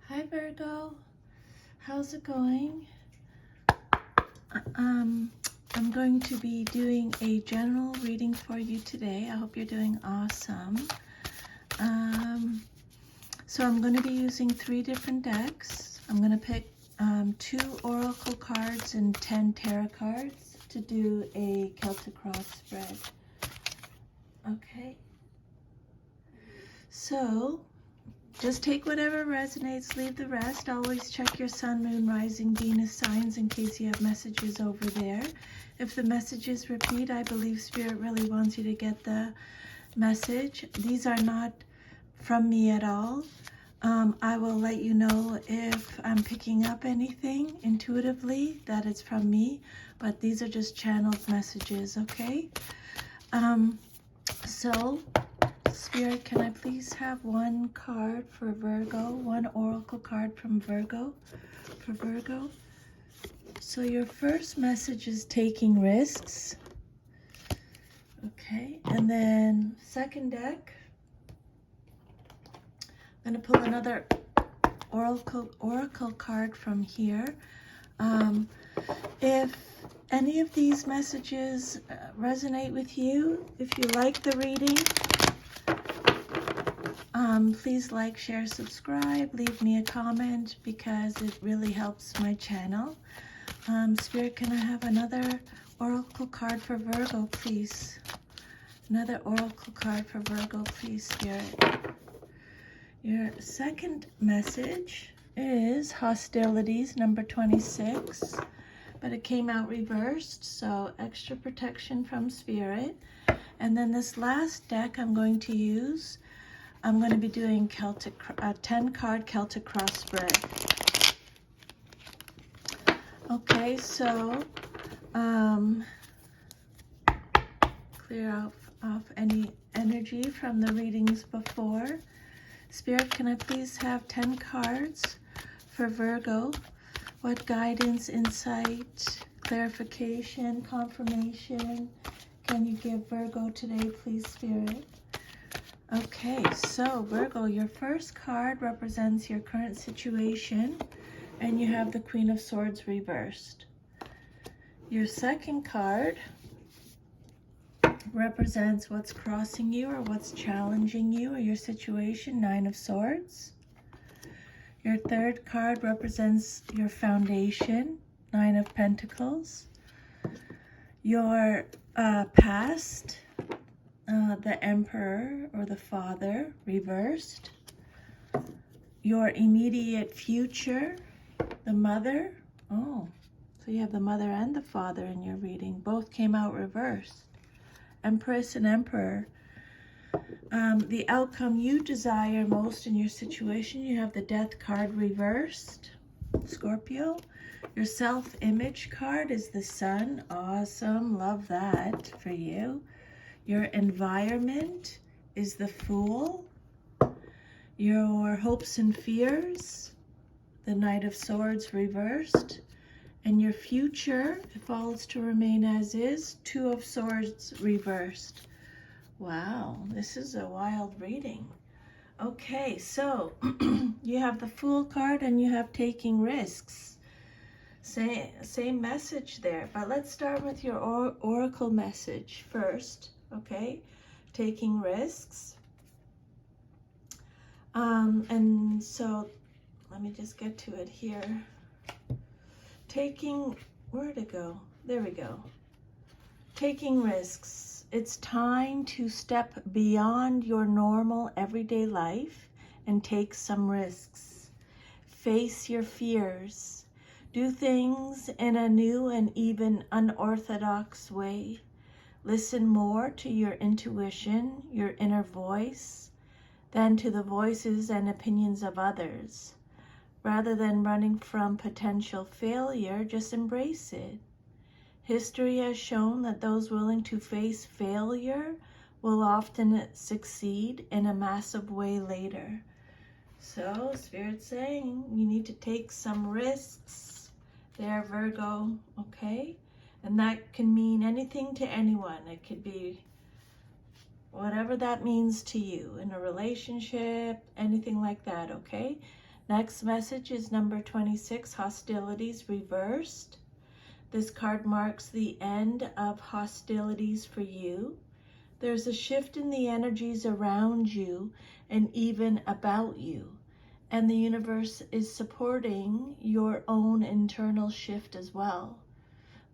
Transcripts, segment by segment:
Hi Virgo, how's it going? I'm going to be doing a general reading for you today. I hope you're doing awesome. So I'm going to be using 3 different decks. I'm going to pick 2 oracle cards and 10 tarot cards to do a Celtic cross spread. Okay. So just take whatever resonates, leave the rest. Always check your sun, moon, rising, Venus signs in case you have messages over there. If the messages repeat, I believe Spirit really wants you to get the message. These are not from me at all. I will let you know if I'm picking up anything intuitively that it's from me, but these are just channeled messages, okay? So Spirit, can I please have 1 card for Virgo, 1 oracle card from Virgo, for Virgo? So your first message is taking risks. Okay, and then second deck, I'm going to pull another oracle card from here. If any of these messages resonate with you, if you like the reading, please like, share, subscribe, leave me a comment because it really helps my channel. Spirit, can I have another oracle card for Virgo, please? Another oracle card for Virgo, please, Spirit. Your second message is Hostilities, number 26, but it came out reversed, so extra protection from Spirit. And then this last deck I'm going to use, I'm going to be doing 10 card Celtic cross spread. Okay, so clear off any energy from the readings before. Spirit, can I please have 10 cards for Virgo? What guidance, insight, clarification, confirmation can you give Virgo today, please, Spirit? Okay, so Virgo, your first card represents your current situation, and you have the Queen of Swords reversed. Your second card represents what's crossing you or what's challenging you or your situation, 9 of Swords. Your third card represents your foundation, 9 of Pentacles. Your past, the Emperor or the Father, reversed. Your immediate future, the Mother. Oh, so you have the Mother and the Father in your reading. Both came out reversed. Empress and Emperor. The outcome you desire most in your situation, you have the Death card reversed, Scorpio. Your self-image card is the Sun. Awesome, love that for you. Your environment is the Fool. Your hopes and fears, the Knight of Swords reversed. And your future, if all is to remain as is, 2 of Swords reversed. Wow, this is a wild reading. Okay, so you have the Fool card and you have taking risks. Same message there, but let's start with your oracle message first, okay? Taking risks. And so let me just get to it here. Where'd it go? There we go. Taking risks. It's time to step beyond your normal everyday life and take some risks. Face your fears. Do things in a new and even unorthodox way. Listen more to your intuition, your inner voice, than to the voices and opinions of others. Rather than running from potential failure, just embrace it. History has shown that those willing to face failure will often succeed in a massive way later. So, Spirit's saying you need to take some risks there, Virgo, okay? And that can mean anything to anyone. It could be whatever that means to you in a relationship, anything like that, okay? Next message is number 26, Hostilities reversed. This card marks the end of hostilities for you. There's a shift in the energies around you and even about you. And the universe is supporting your own internal shift as well.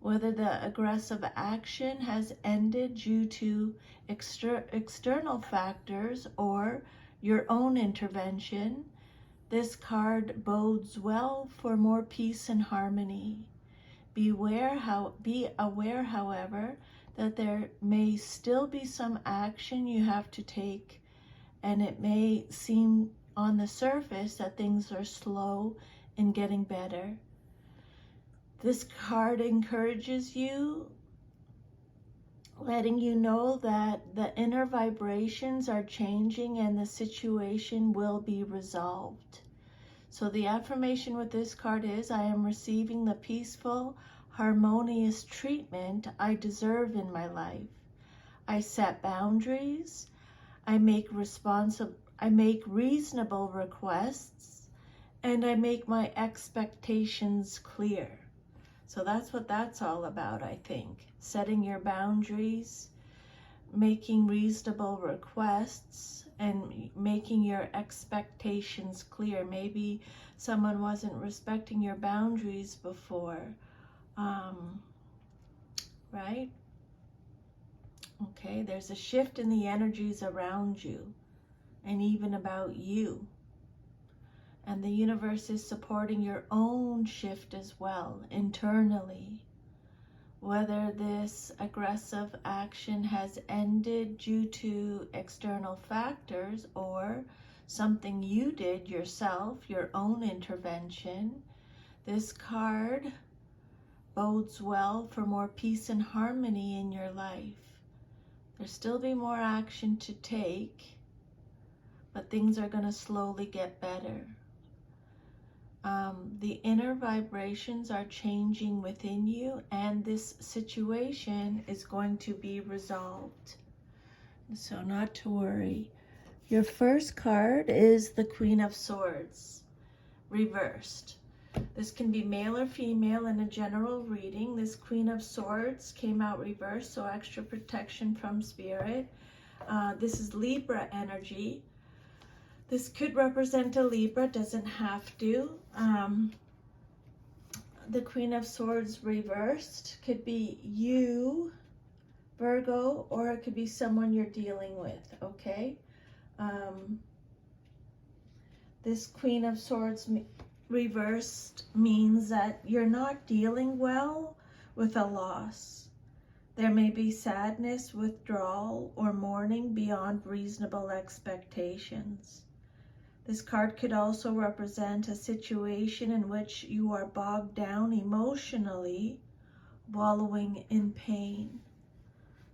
Whether the aggressive action has ended due to external factors or your own intervention, this card bodes well for more peace and harmony. Be aware, however, that there may still be some action you have to take, and it may seem on the surface that things are slow in getting better. This card encourages you, letting you know that the inner vibrations are changing and the situation will be resolved. So the affirmation with this card is, I am receiving the peaceful, harmonious treatment I deserve in my life. I set boundaries. I make reasonable requests, and I make my expectations clear. So that's what that's all about, I think. Setting your boundaries, making reasonable requests, and making your expectations clear. Maybe someone wasn't respecting your boundaries before, right? Okay, there's a shift in the energies around you and even about you. And the universe is supporting your own shift as well, internally. Whether this aggressive action has ended due to external factors or something you did yourself, your own intervention, this card bodes well for more peace and harmony in your life. There'll still be more action to take, but things are going to slowly get better. The inner vibrations are changing within you, and this situation is going to be resolved. So not to worry. Your first card is the Queen of Swords, reversed. This can be male or female in a general reading. This Queen of Swords came out reversed, so extra protection from Spirit. This is Libra energy. This could represent a Libra, doesn't have to. The Queen of Swords reversed could be you, Virgo, or it could be someone you're dealing with, okay? This Queen of Swords reversed means that you're not dealing well with a loss. There may be sadness, withdrawal, or mourning beyond reasonable expectations. This card could also represent a situation in which you are bogged down emotionally, wallowing in pain.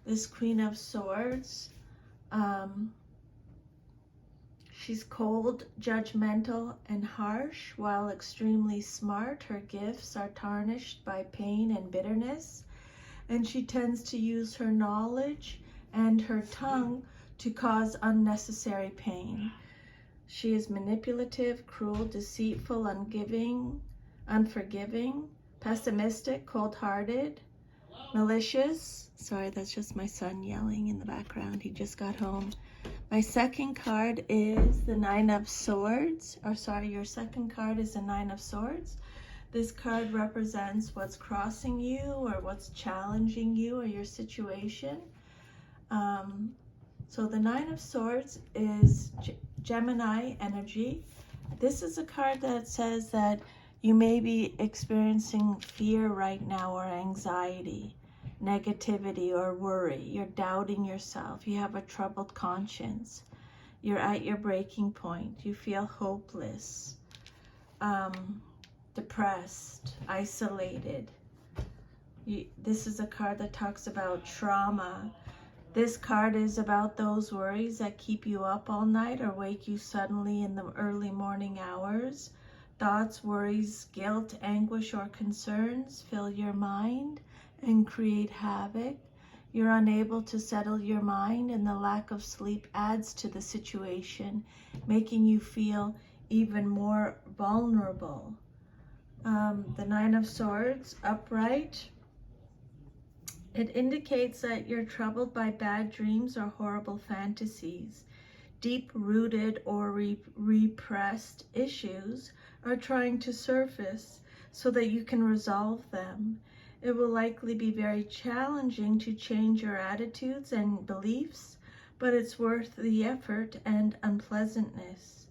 This Queen of Swords, she's cold, judgmental, and harsh. While extremely smart, her gifts are tarnished by pain and bitterness, and she tends to use her knowledge and her tongue to cause unnecessary pain. She is manipulative, cruel, deceitful, unforgiving, pessimistic, cold-hearted, malicious. Sorry, that's just my son yelling in the background. He just got home. My second card is the Nine of Swords. Your second card is the Nine of Swords. This card represents what's crossing you or what's challenging you or your situation. So the Nine of Swords is Gemini energy. This is a card that says that you may be experiencing fear right now, or anxiety, negativity, or worry. You're doubting yourself. You have a troubled conscience. You're at your breaking point. You feel hopeless, depressed, isolated. This is a card that talks about trauma. This card is about those worries that keep you up all night or wake you suddenly in the early morning hours. Thoughts, worries, guilt, anguish, or concerns fill your mind and create havoc. You're unable to settle your mind, and the lack of sleep adds to the situation, making you feel even more vulnerable. The Nine of Swords, upright. It indicates that you're troubled by bad dreams or horrible fantasies. Deep-rooted or repressed issues are trying to surface so that you can resolve them. It will likely be very challenging to change your attitudes and beliefs, but it's worth the effort and unpleasantness.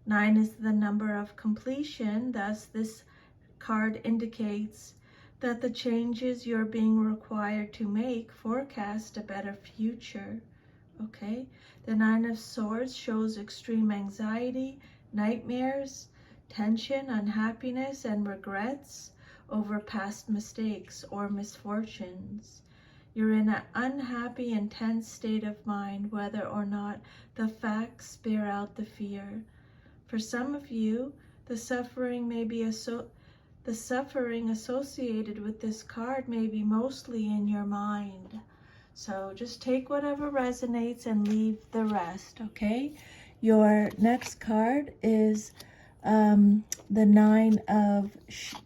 9 is the number of completion, thus this card indicates that the changes you're being required to make forecast a better future. Okay, the Nine of Swords shows extreme anxiety, nightmares, tension, unhappiness, and regrets over past mistakes or misfortunes. You're in an unhappy, intense state of mind, whether or not the facts bear out the fear. For some of you, the suffering associated with this card may be mostly in your mind. So just take whatever resonates and leave the rest, okay? Your next card is the Nine of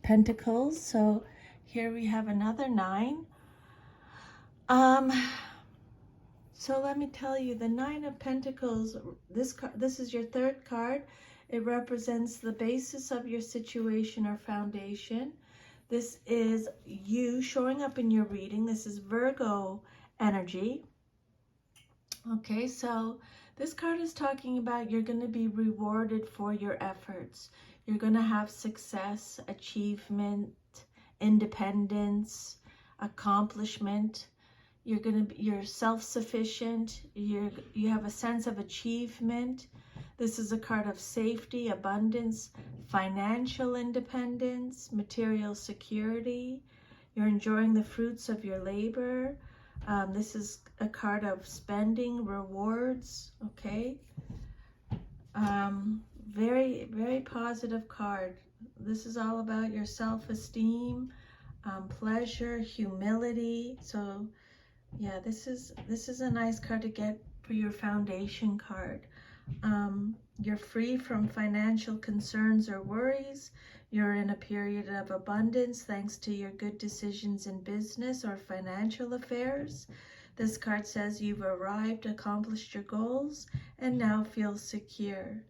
Pentacles. So here we have another 9. So let me tell you, the Nine of Pentacles, this is your third card. It represents the basis of your situation or foundation. This is you showing up in your reading. This is Virgo energy. Okay, so this card is talking about you're going to be rewarded for your efforts. You're going to have success, achievement, independence, accomplishment. You're self-sufficient. You have a sense of achievement. This is a card of safety, abundance, financial independence, material security. You're enjoying the fruits of your labor. This is a card of spending, rewards, okay? Very, very positive card. This is all about your self-esteem, pleasure, humility. So yeah, this is a nice card to get for your foundation card. You're free from financial concerns or worries. You're in a period of abundance thanks to your good decisions in business or financial affairs. This card says you've arrived, accomplished your goals, and now feel secure.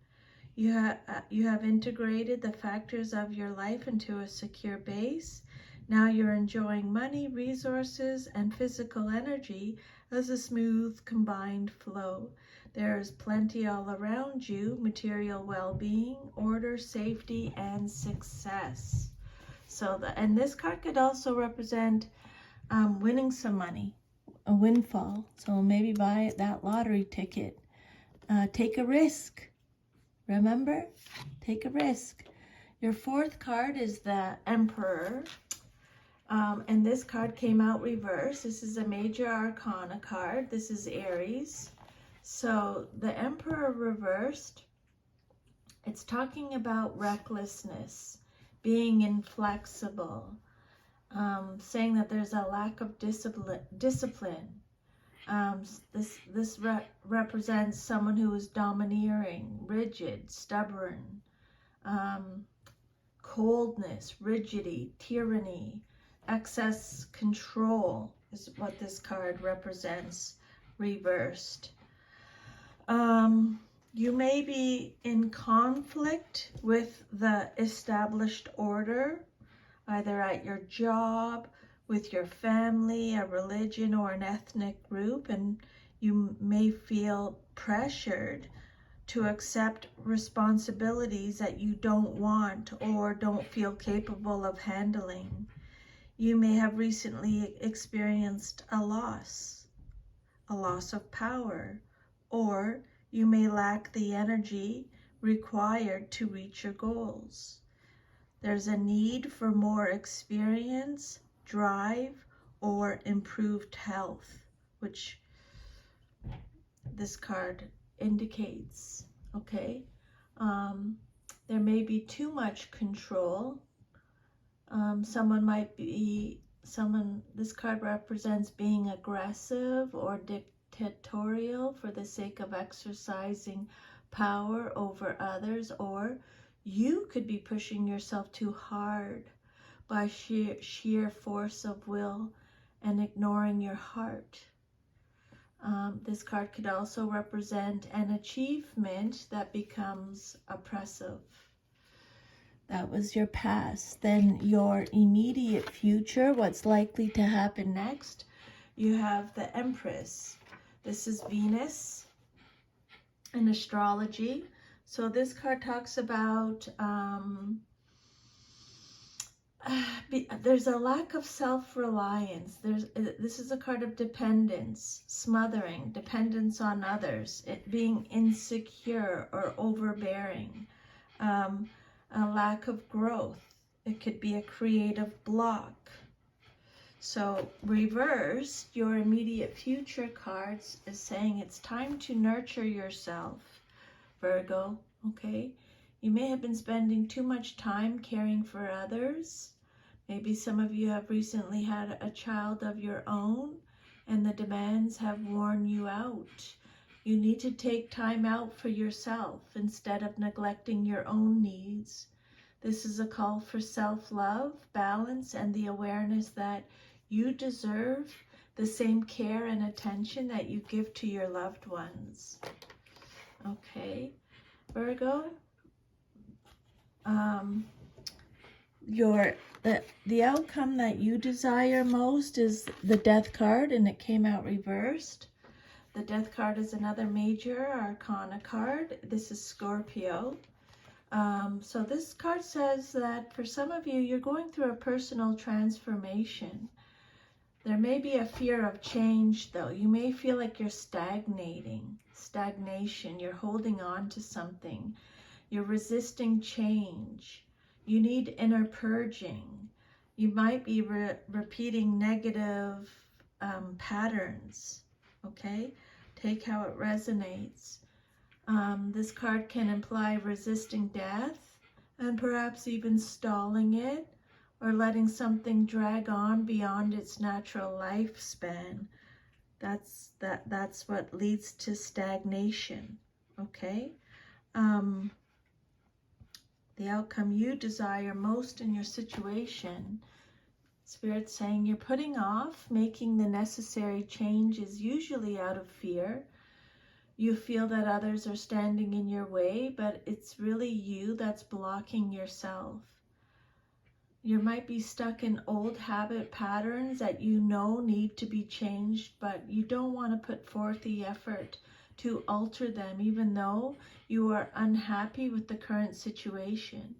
You have integrated the factors of your life into a secure base. Now you're enjoying money, resources, and physical energy as a smooth combined flow. There's plenty all around you, material well-being, order, safety, and success. So, and this card could also represent winning some money, a windfall. So maybe buy that lottery ticket. Take a risk. Remember, take a risk. Your fourth card is the Emperor. And this card came out reversed. This is a major arcana card. This is Aries. So the Emperor reversed, it's talking about recklessness, being inflexible, saying that there's a lack of discipline. This represents someone who is domineering, rigid, stubborn, coldness, rigidity, tyranny, excess control is what this card represents reversed. You may be in conflict with the established order, either at your job, with your family, a religion, or an ethnic group, and you may feel pressured to accept responsibilities that you don't want or don't feel capable of handling. You may have recently experienced a loss of power, or you may lack the energy required to reach your goals. There's a need for more experience, drive, or improved health, which this card indicates, okay? There may be too much control. This card represents being aggressive or dictatorial for the sake of exercising power over others, or you could be pushing yourself too hard by sheer force of will and ignoring your heart. This card could also represent an achievement that becomes oppressive. That was your past. Then your immediate future, what's likely to happen next. You have the Empress. This is Venus in astrology. So this card talks about there's a lack of self-reliance. This is a card of dependence, smothering, dependence on others, it being insecure or overbearing, a lack of growth. It could be a creative block. So reverse, your immediate future cards is saying it's time to nurture yourself, Virgo, okay? You may have been spending too much time caring for others. Maybe some of you have recently had a child of your own and the demands have worn you out. You need to take time out for yourself instead of neglecting your own needs. This is a call for self-love, balance, and the awareness that you deserve the same care and attention that you give to your loved ones. Okay, Virgo? The outcome that you desire most is the Death card, and it came out reversed. The Death card is another major arcana card. This is Scorpio. So this card says that for some of you, you're going through a personal transformation. There may be a fear of change, though. You may feel like you're stagnation. You're holding on to something. You're resisting change. You need inner purging. You might be repeating negative patterns, okay? Take how it resonates. This card can imply resisting death and perhaps even stalling it or letting something drag on beyond its natural lifespan. That's what leads to stagnation, okay? The outcome you desire most in your situation, Spirit's saying you're putting off making the necessary changes, usually out of fear. You feel that others are standing in your way, but it's really you that's blocking yourself. You might be stuck in old habit patterns that you know need to be changed, but you don't want to put forth the effort to alter them, even though you are unhappy with the current situation.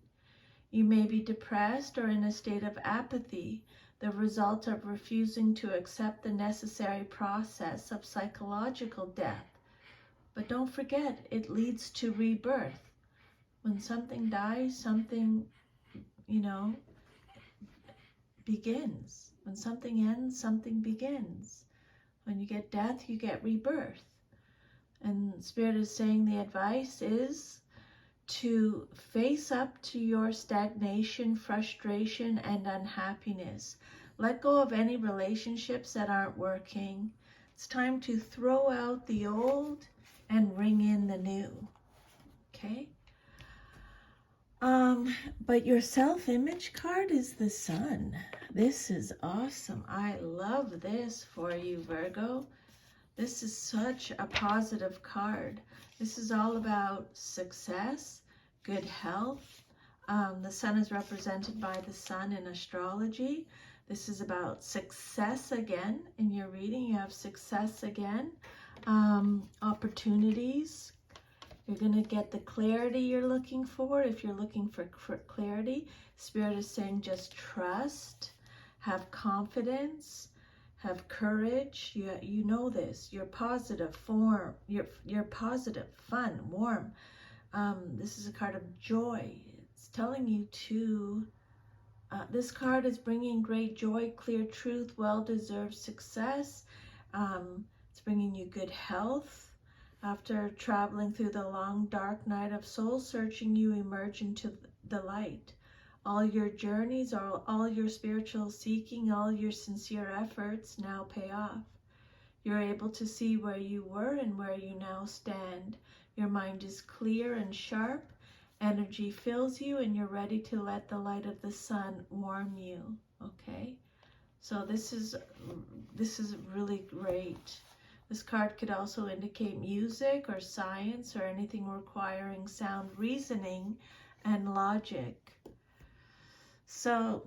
You may be depressed or in a state of apathy, the result of refusing to accept the necessary process of psychological death. But don't forget, it leads to rebirth. When something dies, something, begins. When something ends, something begins. When you get death, you get rebirth. And Spirit is saying the advice is to face up to your stagnation, frustration, and unhappiness. Let go of any relationships that aren't working. It's time to throw out the old and ring in the new. Okay? But your self-image card is the Sun. This is awesome. I love this for you, Virgo. This is such a positive card. This is all about success, good health. The Sun is represented by the Sun in astrology. This is about success again. In your reading, you have success again. Opportunities. You're going to get the clarity you're looking for. If you're looking for clarity, Spirit is saying just trust, have confidence, have courage. You know this. You're positive, you're positive, fun, warm. This is a card of joy. It's telling you to, this card is bringing great joy, clear truth, well-deserved success. It's bringing you good health. After traveling through the long, dark night of soul searching, you emerge into the light. All your journeys, all your spiritual seeking, all your sincere efforts now pay off. You're able to see where you were and where you now stand. Your mind is clear and sharp. Energy fills you and you're ready to let the light of the sun warm you, okay? So this is really great. This card could also indicate music or science or anything requiring sound reasoning and logic. So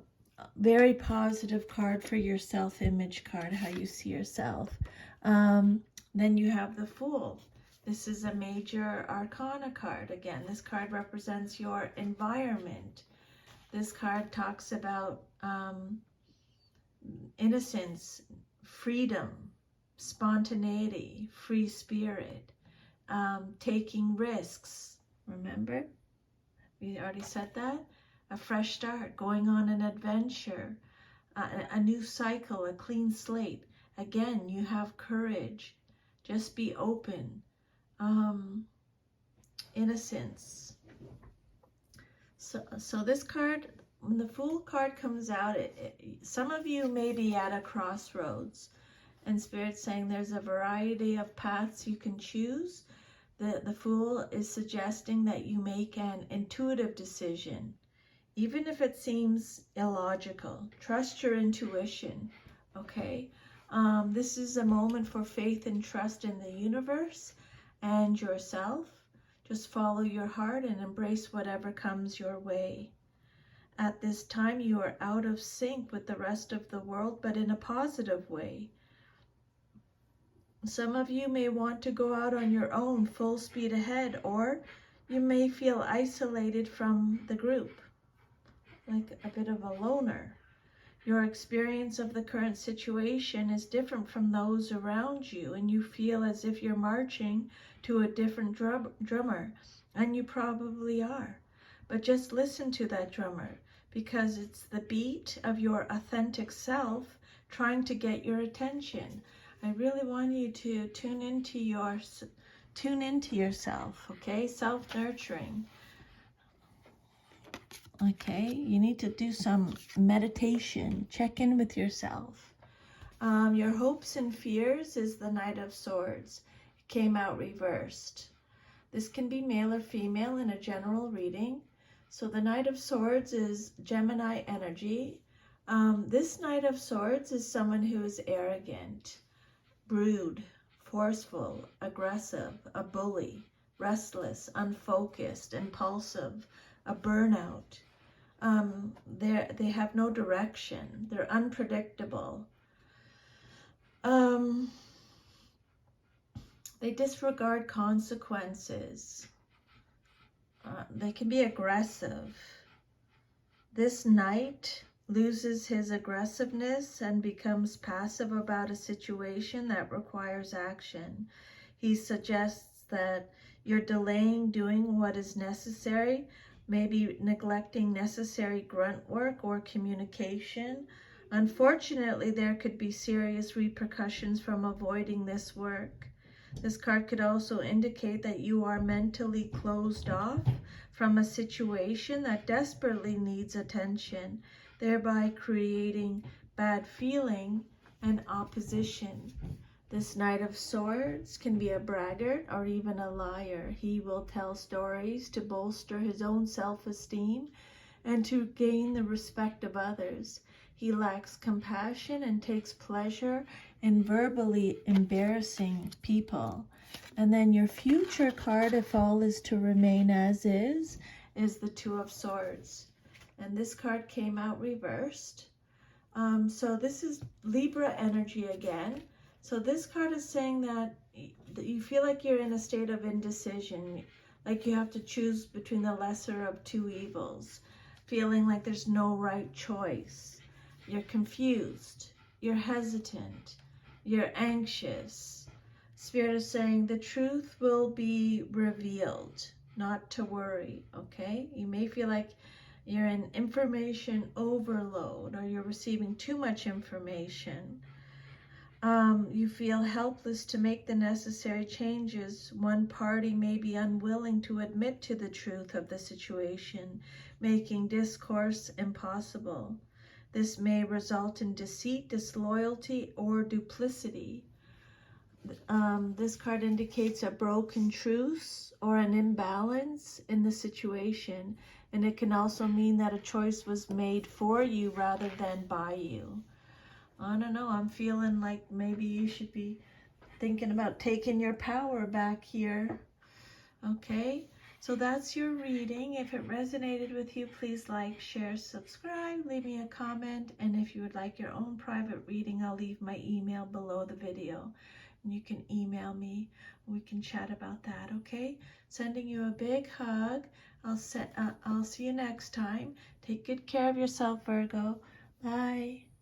very positive card for your self-image card, how you see yourself. Then you have the Fool. This is a major arcana card. Again, this card represents your environment. This card talks about innocence, freedom, spontaneity, free spirit, taking risks. Remember? We already said that. A fresh start, going on an adventure, a new cycle, a clean slate. Again, you have courage. Just be open. Innocence. So this card, when the Fool card comes out, some of you may be at a crossroads, and Spirit's saying there's a variety of paths you can choose. The Fool is suggesting that you make an intuitive decision, even if it seems illogical. Trust your intuition, okay? This is a moment for faith and trust in the universe and yourself. Just follow your heart and embrace whatever comes your way. At this time, you are out of sync with the rest of the world, but in a positive way. Some of you may want to go out on your own, full speed ahead, or you may feel isolated from the group, like a bit of a loner. Your experience of the current situation is different from those around you, and you feel as if you're marching to a different drummer, and you probably are. But just listen to that drummer, because it's the beat of your authentic self trying to get your attention. I really want you to tune into yourself, okay? Self-nurturing. Okay, you need to do some meditation. Check in with yourself. Your hopes and fears is the Knight of Swords. It came out reversed. This can be male or female in a general reading. So the Knight of Swords is Gemini energy. This Knight of Swords is someone who is arrogant, rude, forceful, aggressive, a bully, restless, unfocused, impulsive, a burnout. They have no direction. They're unpredictable. They disregard consequences. They can be aggressive. This knight loses his aggressiveness and becomes passive about a situation that requires action. He suggests that you're delaying doing what is necessary, maybe neglecting necessary grunt work or communication. Unfortunately, there could be serious repercussions from avoiding this work. This card could also indicate that you are mentally closed off from a situation that desperately needs attention, thereby creating bad feeling and opposition. This Knight of Swords can be a braggart or even a liar. He will tell stories to bolster his own self-esteem and to gain the respect of others. He lacks compassion and takes pleasure in verbally embarrassing people. And then your future card, if all is to remain as is the Two of Swords. And this card came out reversed. So this is Libra energy again. So this card is saying that you feel like you're in a state of indecision, like you have to choose between the lesser of two evils, feeling like there's no right choice. You're confused, you're hesitant, you're anxious. Spirit is saying the truth will be revealed, not to worry, okay? You may feel like you're in information overload or you're receiving too much information. You feel helpless to make the necessary changes. One party may be unwilling to admit to the truth of the situation, making discourse impossible. This may result in deceit, disloyalty, or duplicity. This card indicates a broken truce or an imbalance in the situation. And it can also mean that a choice was made for you rather than by you. I don't know. I'm feeling like maybe you should be thinking about taking your power back here. Okay, so that's your reading. If it resonated with you, please like, share, subscribe, leave me a comment. And if you would like your own private reading, I'll leave my email below the video. And you can email me. We can chat about that, okay? Sending you a big hug. I'll see you next time. Take good care of yourself, Virgo. Bye.